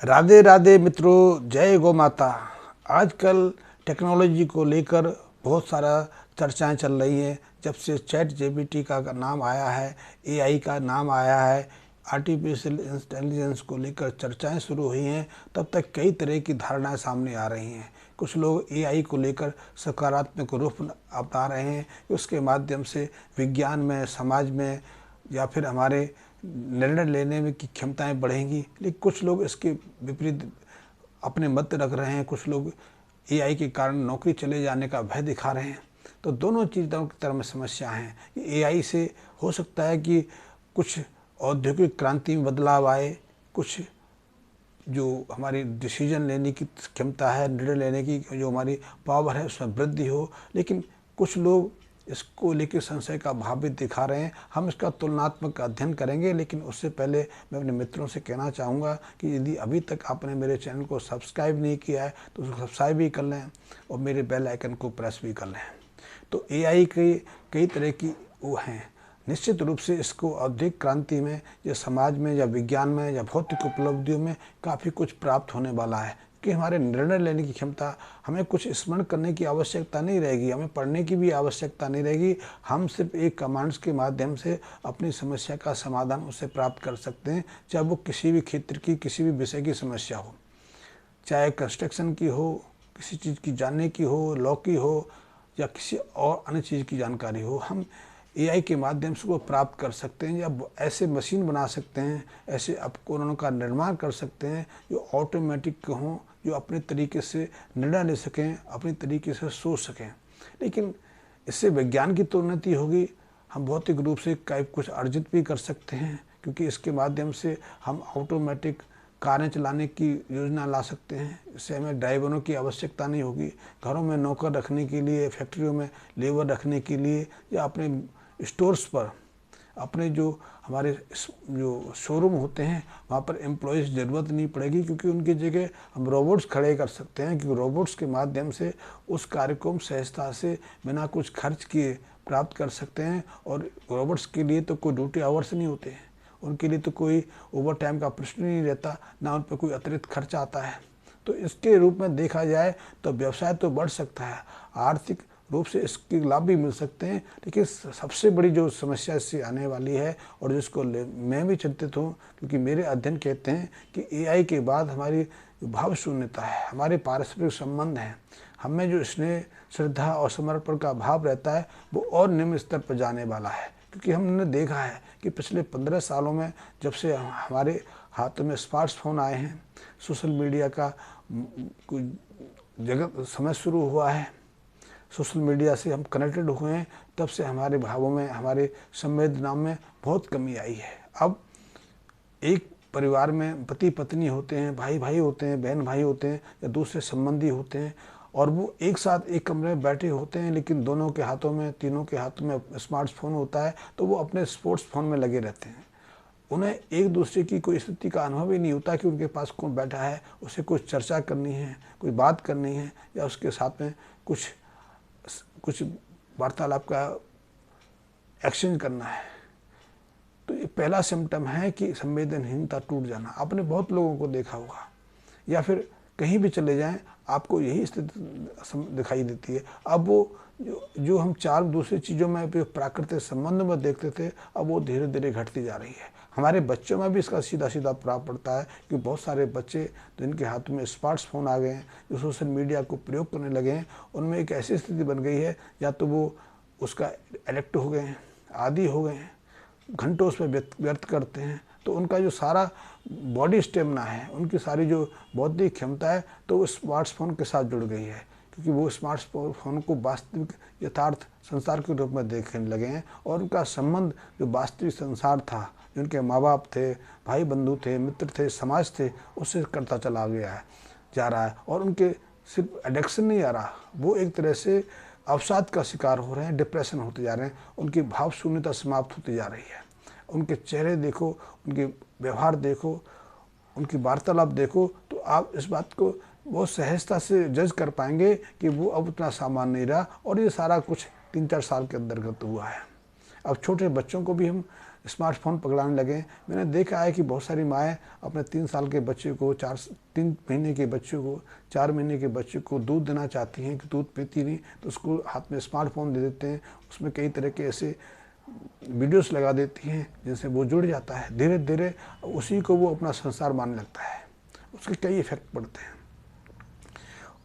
राधे राधे मित्रों, जय गौ माता। आजकल टेक्नोलॉजी को लेकर बहुत सारा चर्चाएं चल रही हैं। जब से चैट जीपीटी का नाम आया है, एआई का नाम आया है, आर्टिफिशियल इंटेलिजेंस को लेकर चर्चाएं शुरू हुई हैं, तब तक कई तरह की धारणाएं सामने आ रही हैं। कुछ लोग एआई को लेकर सकारात्मक रुख अपना रहे हैं कि उसके माध्यम से विज्ञान में, समाज में या फिर हमारे निर्णय लेने में की क्षमताएं बढ़ेंगी। लेकिन कुछ लोग इसके विपरीत अपने मत रख रहे हैं। कुछ लोग एआई के कारण नौकरी चले जाने का भय दिखा रहे हैं। तो दोनों चीज़ों की तरह में समस्या है कि एआई से हो सकता है कि कुछ औद्योगिक क्रांति में बदलाव आए, कुछ जो हमारी डिसीजन लेने की क्षमता है, निर्णय लेने की जो हमारी पावर है, उसमें वृद्धि हो। लेकिन कुछ लोग इसको लेकर संशय का भाव भी दिखा रहे हैं। हम इसका तुलनात्मक अध्ययन करेंगे, लेकिन उससे पहले मैं अपने मित्रों से कहना चाहूँगा कि यदि अभी तक आपने मेरे चैनल को सब्सक्राइब नहीं किया है तो उसको सब्सक्राइब भी कर लें और मेरे बेल आइकन को प्रेस भी कर लें। तो एआई के कई तरह की वो हैं। निश्चित रूप से इसको औद्योगिक क्रांति में या समाज में या विज्ञान में या भौतिक उपलब्धियों में काफ़ी कुछ प्राप्त होने वाला है कि हमारे निर्णय लेने की क्षमता, हमें कुछ स्मरण करने की आवश्यकता नहीं रहेगी, हमें पढ़ने की भी आवश्यकता नहीं रहेगी। हम सिर्फ एक कमांड्स के माध्यम से अपनी समस्या का समाधान उससे प्राप्त कर सकते हैं, चाहे वो किसी भी क्षेत्र की, किसी भी विषय की समस्या हो, चाहे कंस्ट्रक्शन की हो, किसी चीज़ की जानने की हो, लॉ की हो या किसी और अन्य चीज़ की जानकारी हो। हम एआई के माध्यम से वो प्राप्त कर सकते हैं या ऐसे मशीन बना सकते हैं, ऐसे उपकरणों का निर्माण कर सकते हैं जो ऑटोमेटिक हों, जो अपने तरीके से निर्णय ले सकें, अपने तरीके से सोच सकें। लेकिन इससे विज्ञान की तो उन्नति होगी, हम भौतिक रूप से कई कुछ अर्जित भी कर सकते हैं, क्योंकि इसके माध्यम से हम ऑटोमेटिक कारें चलाने की योजना ला सकते हैं। इससे हमें ड्राइवरों की आवश्यकता नहीं होगी। घरों में नौकर रखने के लिए, फैक्ट्रियों में लेबर रखने के लिए या अपने स्टोर्स पर, अपने जो हमारे जो शोरूम होते हैं वहाँ पर एम्प्लॉयज़ ज़रूरत नहीं पड़ेगी, क्योंकि उनकी जगह हम रोबोट्स खड़े कर सकते हैं। क्योंकि रोबोट्स के माध्यम से उस कार्य को हम सहजता से बिना कुछ खर्च किए प्राप्त कर सकते हैं। और रोबोट्स के लिए तो कोई ड्यूटी आवर्स नहीं होते हैं, उनके लिए तो कोई ओवर टाइम का प्रश्न नहीं रहता, ना उन पर कोई अतिरिक्त खर्चा आता है। तो इसके रूप में देखा जाए तो व्यवसाय तो बढ़ सकता है, आर्थिक रूप से इसके लाभ भी मिल सकते हैं। लेकिन सबसे बड़ी जो समस्या इससे आने वाली है और जिसको मैं भी चिंतित हूँ, क्योंकि मेरे अध्ययन कहते हैं कि एआई के बाद हमारी भाव शून्यता है, हमारे पारस्परिक संबंध हैं, हमें जो स्नेह, श्रद्धा और समर्पण का भाव रहता है वो और निम्न स्तर पर जाने वाला है। क्योंकि हमने देखा है कि पिछले 15 सालों में जब से हमारे हाथों में स्मार्टफोन आए हैं, सोशल मीडिया का जगत समय शुरू हुआ है, सोशल मीडिया से हम कनेक्टेड हुए हैं, तब से हमारे भावों में, हमारे संवेदनाओं में बहुत कमी आई है। अब एक परिवार में पति पत्नी होते हैं, भाई भाई होते हैं, बहन भाई होते हैं या दूसरे संबंधी होते हैं, और वो एक साथ एक कमरे में बैठे होते हैं, लेकिन दोनों के हाथों में, तीनों के हाथों में स्मार्टफोन होता है, तो वो अपने स्पोर्ट्स फोन में लगे रहते हैं। उन्हें एक दूसरे की कोई स्थिति का अनुभव ही नहीं होता कि उनके पास कौन बैठा है, उसे कुछ चर्चा करनी है, कोई बात करनी है या उसके साथ में कुछ वार्तालाप का एक्सचेंज करना है। तो ये पहला सिम्टम है कि संवेदनहीनता टूट जाना। आपने बहुत लोगों को देखा होगा, या फिर कहीं भी चले जाएं आपको यही स्थिति दिखाई देती है। अब वो जो हम चार दूसरी चीज़ों में प्राकृतिक संबंध में देखते थे, अब वो धीरे धीरे घटती जा रही है। हमारे बच्चों में भी इसका सीधा सीधा प्रभाव पड़ता है कि बहुत सारे बच्चे जिनके हाथों में स्मार्टफोन आ गए हैं, जो सोशल मीडिया को प्रयोग करने लगे हैं, उनमें एक ऐसी स्थिति बन गई है, या तो वो उसका एडिक्ट हो गए हैं, आदी हो गए हैं, घंटों उसमें व्यर्थ करते हैं। तो उनका जो सारा बॉडी स्टेमिना है, उनकी सारी जो बौद्धिक क्षमता है, तो वो स्मार्टफोन के साथ जुड़ गई है, क्योंकि वो स्मार्टफोन को वास्तविक यथार्थ संसार के रूप में देखने लगे हैं। और उनका संबंध जो वास्तविक संसार था, जो उनके माँ बाप थे, भाई बंधु थे, मित्र थे, समाज थे, उससे करता चला गया है, जा रहा है। और उनके सिर्फ एडिक्शन नहीं आ रहा, वो एक तरह से अवसाद का शिकार हो रहे हैं, डिप्रेशन होते जा रहे हैं, उनकी भाव शून्यता समाप्त होती जा रही है। उनके चेहरे देखो, उनके व्यवहार देखो, उनकी वार्तालाप देखो, तो आप इस बात को बहुत सहजता से जज कर पाएंगे कि वो अब उतना सामान नहीं रहा। और ये सारा कुछ 3-4 साल के अंतर्गत हुआ है। अब छोटे बच्चों को भी हम स्मार्टफोन पकड़ाने लगे। मैंने देखा है कि बहुत सारी माएँ अपने 3 साल के बच्चे को 3 महीने के बच्चे को 4 महीने के बच्चे को दूध देना चाहती हैं कि दूध पीती नहीं, तो उसको हाथ में स्मार्टफोन दे देते हैं। उसमें कई तरह के ऐसे वीडियोस लगा देती हैं जिनसे वो जुड़ जाता है। धीरे धीरे उसी को वो अपना संसार मानने लगता है। उसके कई इफेक्ट पड़ते हैं।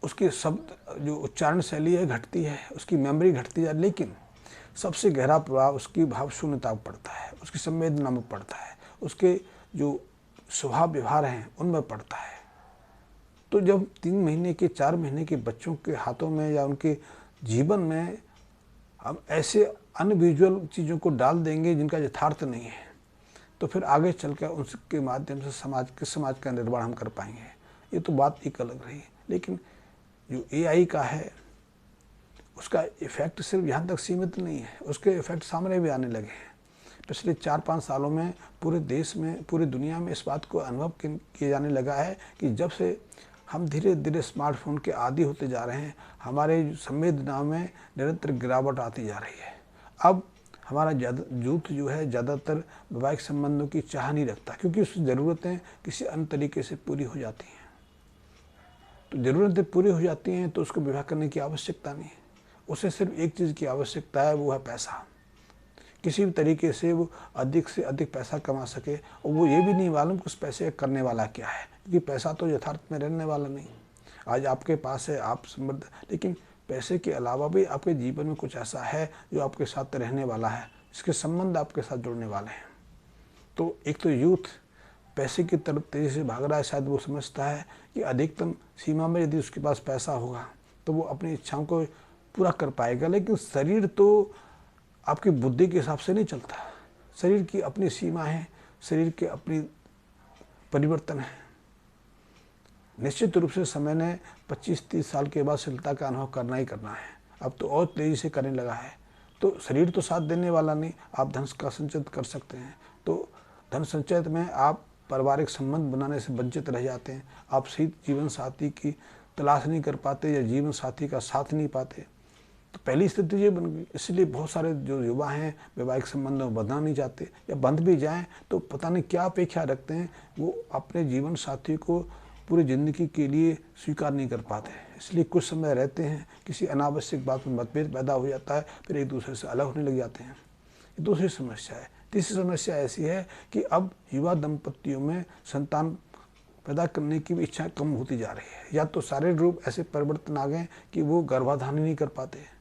उसके शब्द जो उच्चारण शैली है घटती है, उसकी मेमोरी घटती है, लेकिन सबसे गहरा प्रभाव उसकी भाव शून्यता पर पड़ता है, उसकी संवेदना में पड़ता है, उसके जो स्वभाव व्यवहार हैं उनमें पड़ता है। तो जब 3 महीने के 4 महीने के बच्चों के हाथों में या उनके जीवन में हम ऐसे अनविजुअल चीज़ों को डाल देंगे जिनका यथार्थ नहीं है, तो फिर आगे चलकर उसके माध्यम से समाज का निर्माण हम कर पाएंगे। ये तो बात एक अलग रही। लेकिन जो एआई का है उसका इफेक्ट सिर्फ यहाँ तक सीमित नहीं है, उसके इफेक्ट सामने भी आने लगे हैं। पिछले 4-5 सालों में पूरे देश में, पूरी दुनिया में इस बात को अनुभव किया जाने लगा है कि जब से हम धीरे धीरे स्मार्टफोन के आदी होते जा रहे हैं, हमारे संवेदनाओं में निरंतर गिरावट आती जा रही है। अब हमारा यूथ जो है ज़्यादातर वैवाहिक संबंधों की चाह नहीं रखता, क्योंकि उसकी ज़रूरतें किसी अन्य तरीके से पूरी हो जाती हैं। तो ज़रूरतें पूरी हो जाती हैं तो उसको विवाह करने की आवश्यकता नहीं है। उसे सिर्फ एक चीज़ की आवश्यकता है, वो है पैसा। किसी भी तरीके से वो अधिक से अधिक पैसा कमा सके, और वो ये भी नहीं मालूम कि उस पैसे करने वाला क्या है, क्योंकि पैसा तो यथार्थ में रहने वाला नहीं। आज आपके पास है, आप समृद्ध, लेकिन पैसे के अलावा भी आपके जीवन में कुछ ऐसा है जो आपके साथ रहने वाला है, इसके संबंध आपके साथ जुड़ने वाले हैं। तो एक तो यूथ पैसे की तरफ तेज़ी से भाग रहा है। शायद वो समझता है कि अधिकतम सीमा में यदि उसके पास पैसा होगा तो वो अपनी इच्छाओं को पूरा कर पाएगा, लेकिन शरीर तो आपकी बुद्धि के हिसाब से नहीं चलता। शरीर की अपनी सीमा है, शरीर के अपनी परिवर्तन है। निश्चित रूप से समय ने 25-30 साल के बाद शीलता का अनुभव करना ही करना है। अब तो और तेज़ी से करने लगा है। तो शरीर तो साथ देने वाला नहीं। आप धन का संचय कर सकते हैं, तो धन संचय में आप पारिवारिक संबंध बनाने से वंचित रह जाते हैं। आप सही जीवन साथी की तलाश नहीं कर पाते या जीवन साथी का साथ नहीं पाते। तो पहली स्थिति ये बन गई। इसलिए बहुत सारे जो युवा हैं वैवाहिक संबंधों में बंधना नहीं चाहते, या बंध भी जाएं तो पता नहीं क्या अपेक्षा रखते हैं, वो अपने जीवन साथी को पूरी ज़िंदगी के लिए स्वीकार नहीं कर पाते। इसलिए कुछ समय रहते हैं, किसी अनावश्यक बात में मतभेद पैदा हो जाता है, फिर एक दूसरे से अलग होने लग जाते हैं। ये दूसरी समस्या है। तीसरी समस्या ऐसी है कि अब युवा दंपतियों में संतान पैदा करने की भी इच्छा कम होती जा रही है, या तो शारीरिक रूप ऐसे परिवर्तन आ गए कि वो गर्भाधान ही नहीं कर पाते।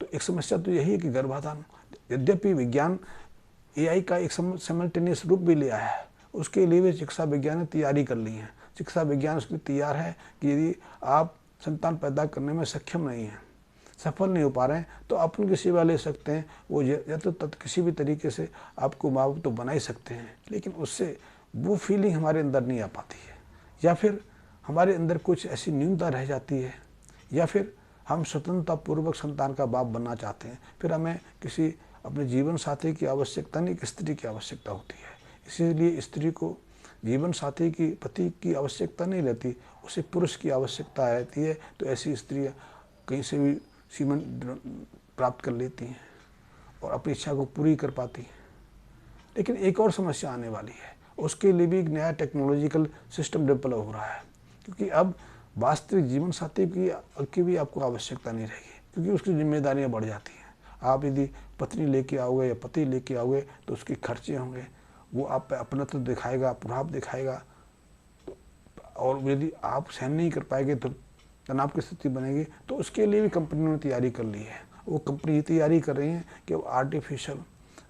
तो एक समस्या तो यही है कि गर्भाधान, यद्यपि विज्ञान एआई का एक साइमल्टेनियस रूप भी ले आया है, उसके लिए भी चिकित्सा विज्ञान ने तैयारी कर ली है। चिकित्सा विज्ञान उसमें तैयार है कि यदि आप संतान पैदा करने में सक्षम नहीं हैं, सफल नहीं हो पा रहे हैं, तो आप उनकी सेवा ले सकते हैं। वो या तो किसी भी तरीके से आपको माँ बाप तो बना ही सकते हैं, लेकिन उससे वो फीलिंग हमारे अंदर नहीं आ पाती है, या फिर हमारे अंदर कुछ ऐसी न्यूनता रह जाती है, या फिर हम स्वतंत्रतापूर्वक संतान का बाप बनना चाहते हैं। फिर हमें किसी अपने जीवन साथी की आवश्यकता नहीं, एक स्त्री की आवश्यकता होती है। इसीलिए स्त्री को जीवन साथी की, पति की आवश्यकता नहीं रहती, उसे पुरुष की आवश्यकता रहती है। तो ऐसी स्त्रियाँ कहीं से भी सीमन प्राप्त कर लेती हैं और अपनी इच्छा को पूरी कर पाती हैं। लेकिन एक और समस्या आने वाली है, उसके लिए भी एक नया टेक्नोलॉजिकल सिस्टम डेवलप हो रहा है, क्योंकि अब वास्तविक जीवन साथी की भी आपको आवश्यकता नहीं रहेगी, क्योंकि उसकी जिम्मेदारियां बढ़ जाती हैं। आप यदि पत्नी लेके आओगे या पति लेके आओगे तो उसके खर्चे होंगे, वो आप पे अपनत्व दिखाएगा, प्रभाव दिखाएगा। और यदि आप सहन नहीं कर पाएंगे तो तनाव की स्थिति बनेगी। तो उसके लिए भी कंपनियों ने तैयारी कर ली है। वो कंपनी तैयारी कर रही हैं कि वो आर्टिफिशियल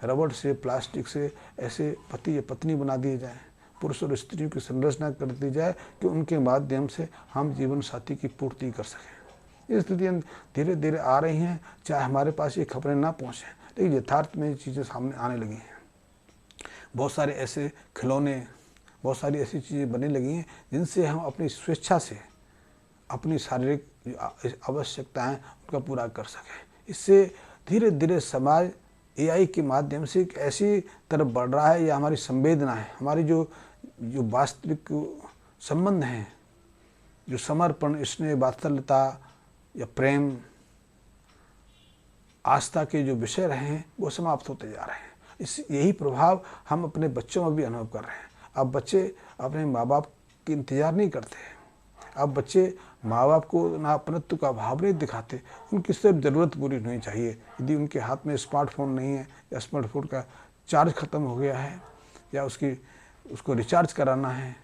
रबड़ से, प्लास्टिक से ऐसे पति या पत्नी बना दिए जाएँ, पुरुष और स्त्रियों की संरचना कर दी जाए कि उनके माध्यम से हम जीवन साथी की पूर्ति कर सकें। ये स्थितियाँ धीरे धीरे आ रही हैं, चाहे हमारे पास ये खबरें ना पहुँचें, लेकिन यथार्थ में ये चीज़ें सामने आने लगी हैं। बहुत सारे ऐसे खिलौने, बहुत सारी ऐसी चीज़ें बनने लगी हैं जिनसे हम अपनी स्वेच्छा से अपनी शारीरिक आवश्यकताएं उनका पूरा कर सकें। इससे धीरे धीरे समाज एआई के माध्यम से एक ऐसी तरफ बढ़ रहा है, या हमारी संवेदना है, हमारी जो वास्तविक संबंध हैं, जो समर्पण, स्नेह, वात्सल्यता या प्रेम, आस्था के जो विषय रहे हैं, वो समाप्त होते जा रहे हैं। यही प्रभाव हम अपने बच्चों में भी अनुभव कर रहे हैं। अब बच्चे अपने माँ बाप की इंतज़ार नहीं करते। अब बच्चे माँ बाप को ना अपनत्व का भाव नहीं दिखाते। उनकी सिर्फ ज़रूरत पूरी होनी चाहिए। यदि उनके हाथ में स्मार्टफोन नहीं है या स्मार्टफोन का चार्ज ख़त्म हो गया है या उसको रिचार्ज कराना है,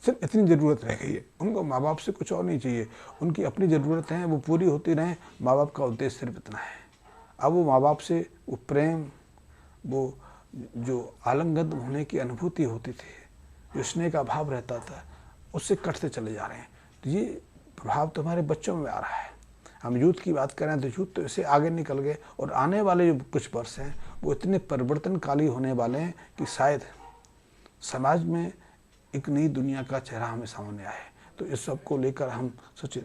सिर्फ इतनी ज़रूरत रह गई है। उनको माँ बाप से कुछ और नहीं चाहिए। उनकी अपनी ज़रूरतें हैं, वो पूरी होती रहें। माँ बाप का उद्देश्य सिर्फ इतना है। अब वो माँ बाप से वो प्रेम, वो जो आलिंगन होने की अनुभूति होती थी, जो स्नेह का भाव रहता था, उससे कटते चले जा रहे हैं। तो ये प्रभाव तो हमारे बच्चों में आ रहा है। हम यूथ की बात करें तो यूथ तो इससे आगे निकल गए और आने वाले जो कुछ वर्ष हैं वो इतने परिवर्तनकाली होने वाले हैं कि शायद समाज में एक नई दुनिया का चेहरा हमें सामने आए। तो इस सब को लेकर हम सोचे